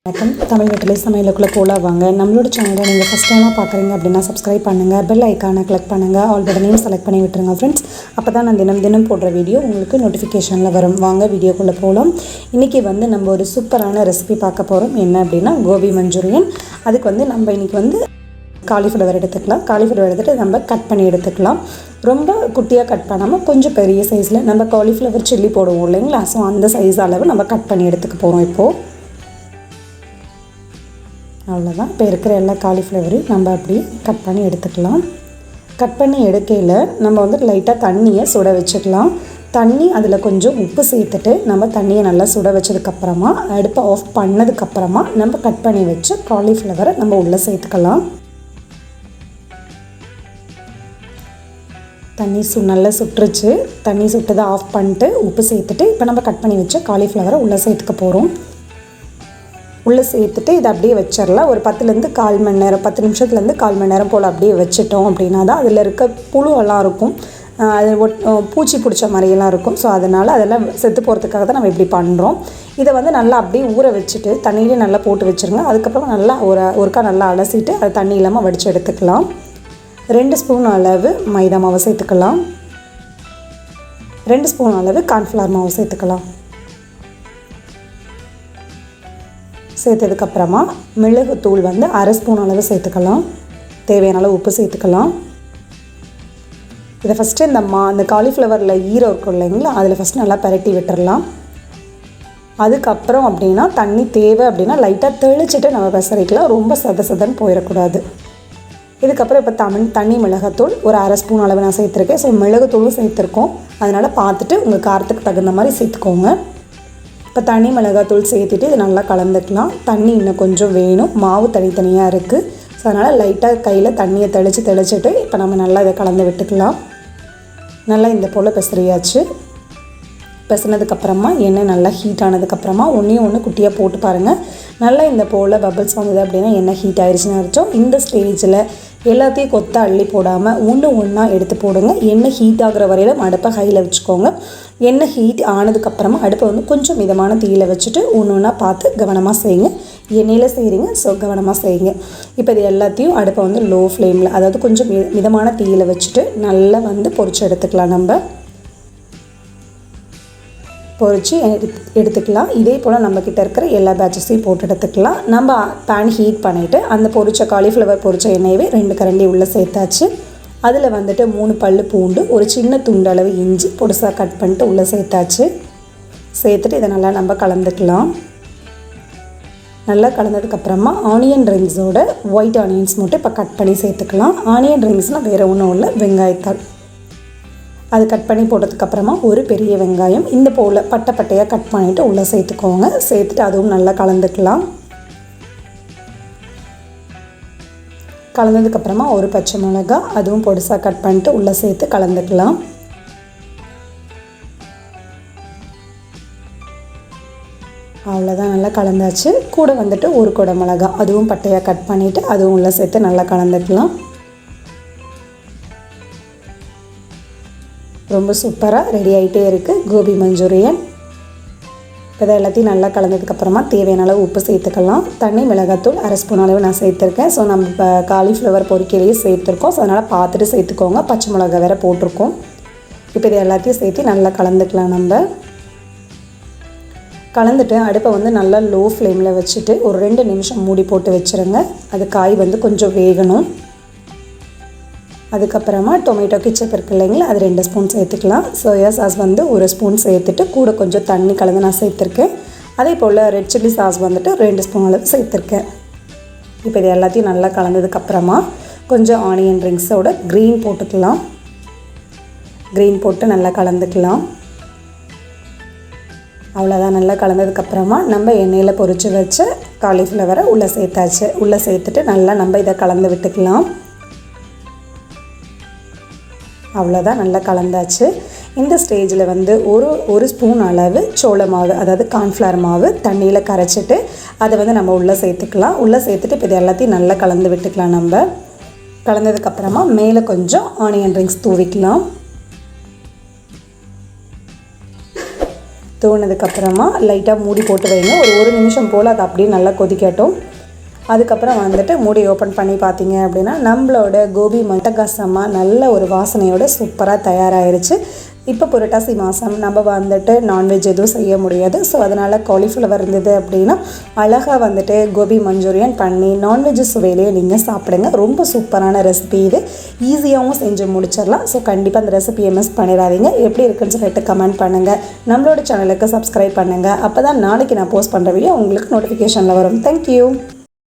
வணக்கம். தமிழ் வெற்றிலை சமையலுக்குள்ளே போகலாம் வாங்க. நம்மளோட சேனலை நீங்கள் ஃபஸ்ட் டைமாக பார்க்குறீங்க அப்படின்னா சப்ஸ்கிரைப் பண்ணுங்கள், பெல் ஐக்கானை கிளிக் பண்ணுங்கள், ஆல் பட்டனையும் செலக்ட் பண்ணி விட்டுருங்க ஃப்ரெண்ட்ஸ். அப்போ தான் நான் தினம் போடுற வீடியோ உங்களுக்கு நோட்டிஃபிகேஷனில் வரும். வாங்க வீடியோக்குள்ளே போகலாம். இன்றைக்கி நம்ம ஒரு சூப்பரான ரெசிபி பார்க்க போகிறோம். என்ன அப்படின்னா கோபி மஞ்சூரியன். அதுக்கு நம்ம இன்றைக்கி காலிஃப்ளவர் எடுத்துக்கலாம். காலிஃப்ளவர் எடுத்துகிட்டு நம்ம கட் பண்ணி எடுத்துக்கலாம். ரொம்ப குட்டியாக கட் பண்ணாமல் கொஞ்சம் பெரிய சைஸில் நம்ம காலிஃப்ளவர் சில்லி போடுவோம் இல்லைங்களா, ஸோ அந்த சைஸ் அளவு நம்ம கட் பண்ணி எடுத்துக்க போகிறோம். இப்போது அவ்வளோதான். இப்போ இருக்கிற எல்லா காலிஃப்ளவரையும் நம்ம அப்படியே கட் பண்ணி எடுத்துக்கலாம். கட் பண்ணி எடுக்கையில் நம்ம லைட்டாக தண்ணியை சுட வச்சுக்கலாம். தண்ணி அதில் கொஞ்சம் உப்பு சேர்த்துட்டு நம்ம தண்ணியை நல்லா சுட வச்சதுக்கப்புறமா அடுப்பை ஆஃப் பண்ணதுக்கப்புறமா நம்ம கட் பண்ணி வச்சு காலிஃப்ளவரை நம்ம உள்ளே சேர்த்துக்கலாம். தண்ணி நல்லா சுட்டுருச்சு. தண்ணி சுட்டதை ஆஃப் பண்ணிட்டு உப்பு சேர்த்துட்டு இப்போ நம்ம கட் பண்ணி வச்ச காலிஃப்ளவரை உள்ளே சேர்த்துக்க போகிறோம். உள்ளே சேர்த்துட்டு இதை அப்படியே வச்சிடலாம். ஒரு 10 நிமிஷத்துலேருந்து 1/4 மணி நேரம் போல் அப்படியே வச்சிட்டோம் அப்படின்னா தான் அதில் இருக்க புழுவெல்லாம் இருக்கும், அது பூச்சி பிடிச்ச மாதிரியெல்லாம் இருக்கும். ஸோ அதெல்லாம் செத்து போகிறதுக்காக தான் நம்ம இப்படி பண்ணுறோம். இதை நல்லா அப்படியே ஊற வச்சுட்டு தண்ணியிலே நல்லா போட்டு வச்சுருங்க. அதுக்கப்புறம் நல்லா ஒருக்கா நல்லா அலசிட்டு அதை தண்ணி இல்லாமல் வடித்து எடுத்துக்கலாம். 2 ஸ்பூன் அளவு மைதா மாவு சேர்த்துக்கலாம். 2 ஸ்பூன் அளவு கார்ன்ஃப்ளவர் மாவு சேர்த்துக்கலாம். சேர்த்ததுக்கப்புறமா மிளகுத்தூள் 1/2 ஸ்பூன் அளவு சேர்த்துக்கலாம். தேவையான அளவு உப்பு சேர்த்துக்கலாம். இதை ஃபஸ்ட்டு இந்த காலிஃப்ளவரில் ஈரம் இருக்கும் இல்லைங்களா, அதில் ஃபஸ்ட்டு நல்லா பரட்டி விட்டுடலாம். அதுக்கப்புறம் அப்படின்னா தண்ணி தேவை அப்படின்னா லைட்டாக தெளிச்சிட்டு நம்ம பெசரிக்கலாம். ரொம்ப சதன்னு போயிடக்கூடாது. இதுக்கப்புறம் இப்போ தண்ணி மிளகாத்தூள் ஒரு 1/2 ஸ்பூன் அளவு நான் சேர்த்துருக்கேன். ஸோ மிளகுத்தூளும் சேர்த்துருக்கோம், அதனால் பார்த்துட்டு உங்கள் காரத்துக்கு தகுந்த மாதிரி சேர்த்துக்கோங்க. இப்போ தண்ணி மிளகாத்தூள் சேர்த்துட்டு இது நல்லா கலந்துக்கலாம். தண்ணி இன்னும் கொஞ்சம் வேணும், மாவு தனித்தனியாக இருக்குது. ஸோ அதனால் லைட்டாக கையில் தண்ணியை தெளிச்சிட்டு இப்போ நம்ம நல்லா இதை கலந்து விட்டுக்கலாம். நல்லா இந்த போல் பெசரியாச்சு. பெசினதுக்கப்புறமா எண்ணெய் நல்லா ஹீட் ஆனதுக்கப்புறமா ஒன்று குட்டியாக போட்டு பாருங்கள். நல்லா இந்த போல் பபிள்ஸ் வந்தது அப்படின்னா எண்ணெய் ஹீட் ஆயிடுச்சுன்னு அர்த்தம். இந்த ஸ்டேஜில் எல்லாத்தையும் கொத்த அள்ளி போடாமல் ஒன்றா எடுத்து போடுங்க. எண்ணெய் ஹீட் ஆகிற வரையிலும் அடுப்பை ஹையில் வச்சுக்கோங்க. எண்ணெய் ஹீட் ஆனதுக்கப்புறமா அடுப்பை கொஞ்சம் மிதமான தீயில் வச்சுட்டு ஒன்றா பார்த்து கவனமாக செய்யுங்க. எண்ணெயில் செய்கிறீங்க, ஸோ கவனமாக செய்யுங்க. இப்போ இது எல்லாத்தையும் அடுப்பை லோ ஃப்ளேமில், அதாவது கொஞ்சம் மிதமான தீயில் வச்சுட்டு நல்லா பொரிச்சு எடுத்துக்கலாம். நம்ம பொரித்து எடுத்துக்கலாம். இதே போல் நம்மக்கிட்ட இருக்கிற எல்லா பேட்சஸையும் போட்டு எடுத்துக்கலாம். நம்ம பேன் ஹீட் பண்ணிவிட்டு அந்த காலிஃப்ளவர் பொரிச்ச எண்ணெயவே 2 கரண்டி உள்ளே சேர்த்தாச்சு. அதில் 3 பல் பூண்டு, ஒரு சின்ன துண்டளவு இஞ்சி பொடிசாக கட் பண்ணிட்டு உள்ளே சேர்த்தாச்சு. சேர்த்துட்டு இதை நல்லா நம்ம கலந்துக்கலாம். நல்லா கலந்ததுக்கப்புறமா ஆனியன் ரிங்ஸோட ஒயிட் ஆனியன்ஸ் மட்டும் இப்போ கட் பண்ணி சேர்த்துக்கலாம். ஆனியன் ரிங்ஸ்னால் வேறு ஒன்றும் இல்லை, வெங்காயத்தாள். அது கட் பண்ணி போட்டதுக்கப்புறமா ஒரு பெரிய வெங்காயம் இந்த போல் பட்டையாக கட் பண்ணிவிட்டு உள்ளே சேர்த்துக்கோங்க. சேர்த்துட்டு அதுவும் நல்லா கலந்துக்கலாம். கலந்ததுக்கப்புறமா ஒரு பச்சை மிளகாய் அதுவும் பொடிசாக கட் பண்ணிட்டு உள்ளே சேர்த்து கலந்துக்கலாம். அவ்வளோதான், நல்லா கலந்தாச்சு. கூட ஒரு குடை மிளகாய் அதுவும் பட்டையாக கட் பண்ணிவிட்டு அதுவும் உள்ளே சேர்த்து நல்லா கலந்துக்கலாம். ரொம்ப சூப்பராக ரெடி ஆகிட்டே இருக்குது கோபி மஞ்சூரியன். இப்போ இதை எல்லாத்தையும் நல்லா கலந்ததுக்கப்புறமா தேவையான அளவு உப்பு சேர்த்துக்கலாம். தண்ணி மிளகாத்தூள் 1/2 ஸ்பூன் அளவு நான் சேர்த்துருக்கேன். ஸோ நம்ம இப்போ காலிஃப்ளவர் பொரிக்கையிலேயே சேர்த்துருக்கோம், ஸோ அதனால் பார்த்துட்டு சேர்த்துக்கோங்க. பச்சை மிளகா வேறு போட்டிருக்கோம். இப்போ இது எல்லாத்தையும் சேர்த்து நல்லா கலந்துக்கலாம். நம்ம கலந்துட்டு அடுப்பை நல்லா லோ ஃப்ளேமில் வச்சுட்டு ஒரு 2 நிமிஷம் மூடி போட்டு வச்சுருங்க. அது காய் கொஞ்சம் வேகணும். அதுக்கப்புறமா டொமேட்டோ கெச்சப் இருக்குது இல்லைங்களா, அது 2 ஸ்பூன் சேர்த்துக்கலாம். சோயா சாஸ் 1 ஸ்பூன் சேர்த்துட்டு கூட கொஞ்சம் தண்ணி கலந்து நான் சேர்த்துருக்கேன். அதே போல் ரெட் சில்லி சாஸ் 2 ஸ்பூன் அளவு சேர்த்துருக்கேன். இப்போ இது எல்லாத்தையும் நல்லா கலந்ததுக்கப்புறமா கொஞ்சம் ஆனியன் ரிங்ஸோட க்ரீன் போட்டுக்கலாம். க்ரீன் போட்டு நல்லா கலந்துக்கலாம். அவ்வளோதான், நல்லா கலந்ததுக்கப்புறமா நம்ம எண்ணெயில் பொரித்து வச்ச காலிஃப்ளவரை உள்ளே சேர்த்தாச்சு. உள்ளே சேர்த்துட்டு நல்லா நம்ம இதை கலந்து விட்டுக்கலாம். அவ்வளோதான், நல்லா கலந்தாச்சு. இந்த ஸ்டேஜில் ஒரு ஸ்பூன் அளவு சோள மாவு, அதாவது கார்ன்ஃப்ளவர் மாவு தண்ணியில் கரைச்சிட்டு அதை நம்ம உள்ளே சேர்த்துக்கலாம். உள்ளே சேர்த்துட்டு இப்போ இது எல்லாத்தையும் நல்லா கலந்து விட்டுக்கலாம். நம்ம கலந்ததுக்கப்புறமா மேலே கொஞ்சம் ஆனியன் ரிங்ஸ் தூவிக்கலாம். தூவினதுக்கப்புறமா லைட்டாக மூடி போட்டு வைங்க. ஒரு நிமிஷம் போல் அது அப்படியே நல்லா கொதிக்கட்டும். அதுக்கப்புறம் வந்துட்டு மூடி ஓப்பன் பண்ணி பார்த்தீங்க அப்படின்னா நம்மளோட கோபி அட்டகாசமாக நல்ல ஒரு வாசனையோட சூப்பராக தயாராகிருச்சு. இப்போ புரட்டாசி மாதம் நம்ம வந்துட்டு நான்வெஜ் எதுவும் செய்ய முடியாது. ஸோ அதனால் காலிஃப்ளவர் இருந்தது அப்படின்னா அழகாக வந்துட்டு கோபி மஞ்சூரியன் பண்ணி நான்வெஜ் சுவையிலேயே நீங்கள் சாப்பிடுங்க. ரொம்ப சூப்பரான ரெசிபி இது. ஈஸியாகவும் செஞ்சு முடிச்சிடலாம். ஸோ கண்டிப்பாக அந்த ரெசிபியை மிஸ் பண்ணிடாதீங்க. எப்படி இருக்குன்னு சொல்லிட்டு கமெண்ட் பண்ணுங்கள். நம்மளோட சேனலுக்கு சப்ஸ்கிரைப் பண்ணுங்கள். அப்போ தான் நாளைக்கு நான் போஸ்ட் பண்ணுற வீடியோ உங்களுக்கு நோட்டிஃபிகேஷனில் வரும். தேங்க்யூ.